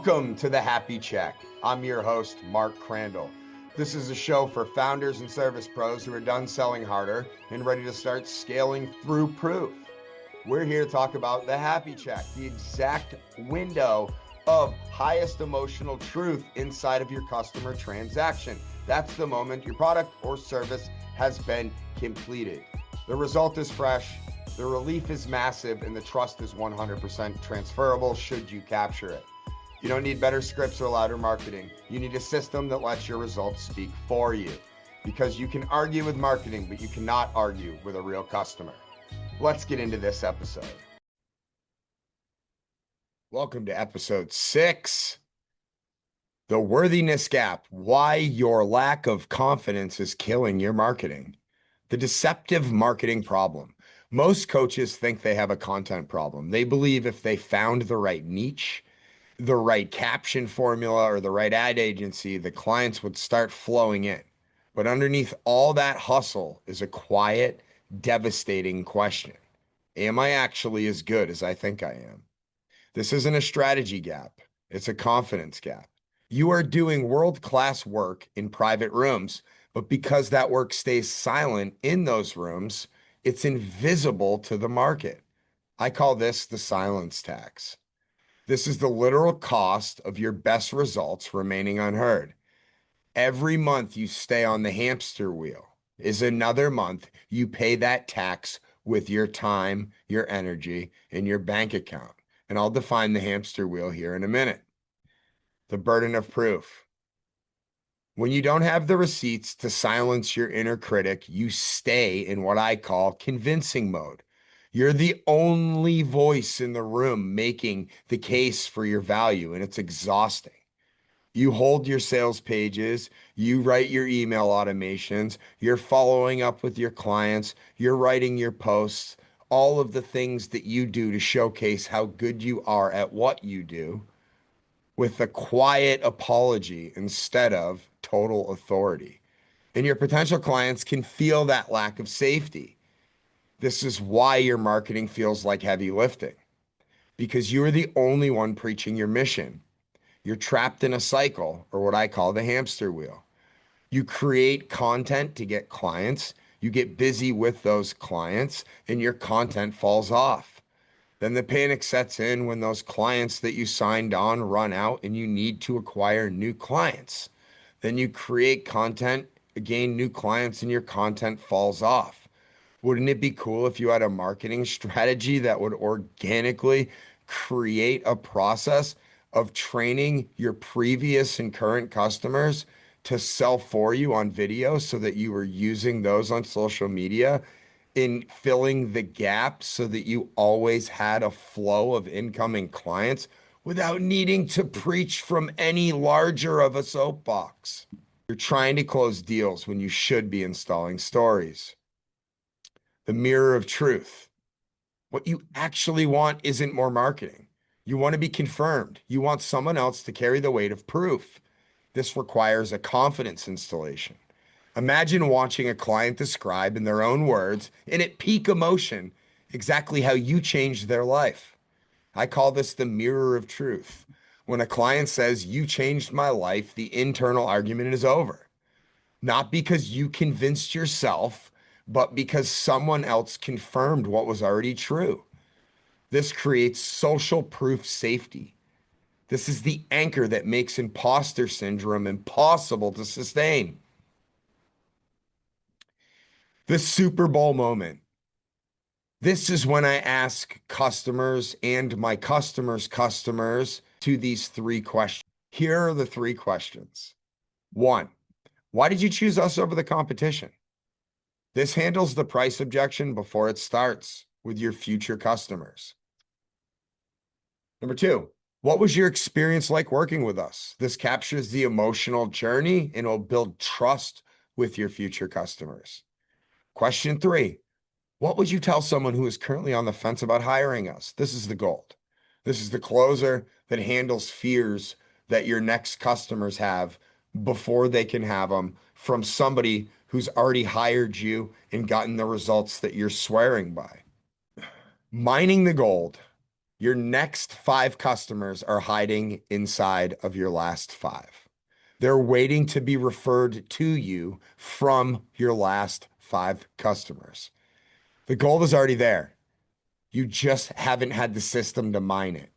Welcome to the Happy Check. I'm your host, Mark Crandall. This is a show for founders and service pros who are done selling harder and ready to start scaling through proof. We're here to talk about the Happy Check, the exact window of highest emotional truth inside of your customer transaction. That's the moment your product or service has been completed. The result is fresh, the relief is massive, and the trust is 100% transferable should you capture it. You don't need better scripts or louder marketing. You need a system that lets your results speak for you. Because you can argue with marketing, but you cannot argue with a real customer. Let's get into this episode. Welcome to episode 6. The Worthiness Gap, why your lack of confidence is killing your marketing. The deceptive marketing problem. Most coaches think they have a content problem. They believe if they found the right niche, the right caption formula, or the right ad agency, the clients would start flowing in. But underneath all that hustle is a quiet, devastating question. Am I actually as good as I think I am? This isn't a strategy gap. It's a confidence gap. You are doing world-class work in private rooms, but because that work stays silent in those rooms, it's invisible to the market. I call this the silence tax. This is the literal cost of your best results remaining unheard. Every month you stay on the hamster wheel is another month you pay that tax with your time, your energy, and your bank account. And I'll define the hamster wheel here in a minute. The burden of proof. When you don't have the receipts to silence your inner critic, you stay in what I call convincing mode. You're the only voice in the room making the case for your value, and it's exhausting. You hold your sales pages, you write your email automations, you're following up with your clients, you're writing your posts, all of the things that you do to showcase how good you are at what you do, with a quiet apology instead of total authority. And your potential clients can feel that lack of safety. This is why your marketing feels like heavy lifting, because you are the only one preaching your mission. You're trapped in a cycle, or what I call the hamster wheel. You create content to get clients, you get busy with those clients, and your content falls off. Then the panic sets in when those clients that you signed on run out and you need to acquire new clients. Then you create content, gain new clients, and your content falls off. Wouldn't it be cool if you had a marketing strategy that would organically create a process of training your previous and current customers to sell for you on video so that you were using those on social media in filling the gap so that you always had a flow of incoming clients without needing to preach from any larger of a soapbox? You're trying to close deals when you should be installing stories. The mirror of truth. What you actually want isn't more marketing. You want to be confirmed. You want someone else to carry the weight of proof. This requires a confidence installation. Imagine watching a client describe in their own words and at peak emotion exactly how you changed their life. I call this the mirror of truth. When a client says, "You changed my life," the internal argument is over. Not because you convinced yourself, but because someone else confirmed what was already true. This creates social proof safety. This is the anchor that makes imposter syndrome impossible to sustain. The Super Bowl moment. This is when I ask customers and my customers' customers to these 3 questions. Here are the 3 questions. 1, why did you choose us over the competition? This handles the price objection before it starts with your future customers. Number 2, what was your experience like working with us? This captures the emotional journey and will build trust with your future customers. Question 3, what would you tell someone who is currently on the fence about hiring us? This is the gold. This is the closer that handles fears that your next customers have before they can have them from somebody who's already hired you and gotten the results that you're swearing by. Mining the gold. Your next 5 customers are hiding inside of your last 5. They're waiting to be referred to you from your last 5 customers. The gold is already there. You just haven't had the system to mine it.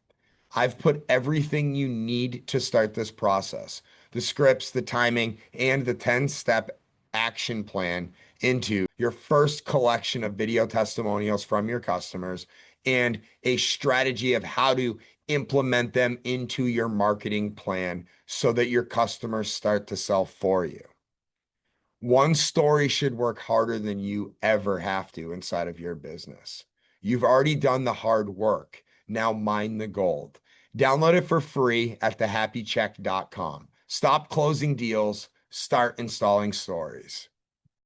I've put everything you need to start this process, the scripts, the timing, and the 10-step action plan into your first collection of video testimonials from your customers and a strategy of how to implement them into your marketing plan so that your customers start to sell for you. One story should work harder than you ever have to inside of your business. You've already done the hard work. Now mine the gold. Download it for free at thehappycheck.com. Stop closing deals, start installing stories.